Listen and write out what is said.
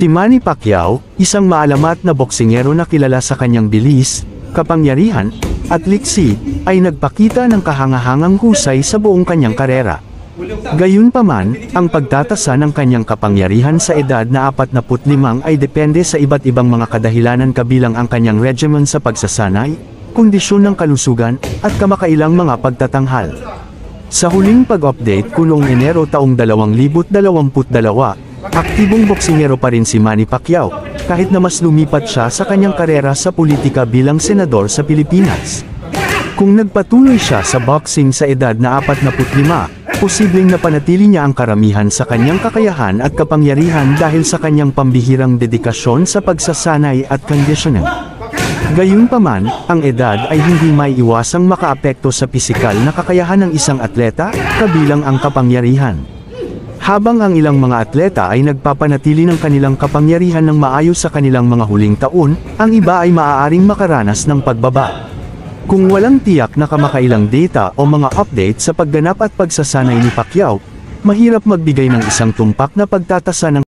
Si Manny Pacquiao, isang maalamat na boksingero na kilala sa kanyang bilis, kapangyarihan, at liksi, ay nagpakita ng kahangahangang husay sa buong kanyang karera. Gayunpaman, ang pagtatasa ng kanyang kapangyarihan sa edad na 45 ay depende sa iba't ibang mga kadahilanan kabilang ang kanyang regimen sa pagsasanay, kondisyon ng kalusugan, at kamakailang mga pagtatanghal. Sa huling pag-update ko noong Enero taong 2022, aktibong boksingero pa rin si Manny Pacquiao, kahit na mas lumipat siya sa kanyang karera sa politika bilang senador sa Pilipinas. Kung nagpatuloy siya sa boxing sa edad na 45, posibleng napanatili niya ang karamihan sa kanyang kakayahan at kapangyarihan dahil sa kanyang pambihirang dedikasyon sa pagsasanay at conditioning. Gayunpaman, ang edad ay hindi may iwasang makaapekto sa pisikal na kakayahan ng isang atleta, kabilang ang kapangyarihan. Habang ang ilang mga atleta ay nagpapanatili ng kanilang kapangyarihan ng maayos sa kanilang mga huling taon, ang iba ay maaaring makaranas ng pagbaba. Kung walang tiyak na kamakailang data o mga update sa pagganap at pagsasanay ni Pacquiao, mahirap magbigay ng isang tumpak na pagtatasa ng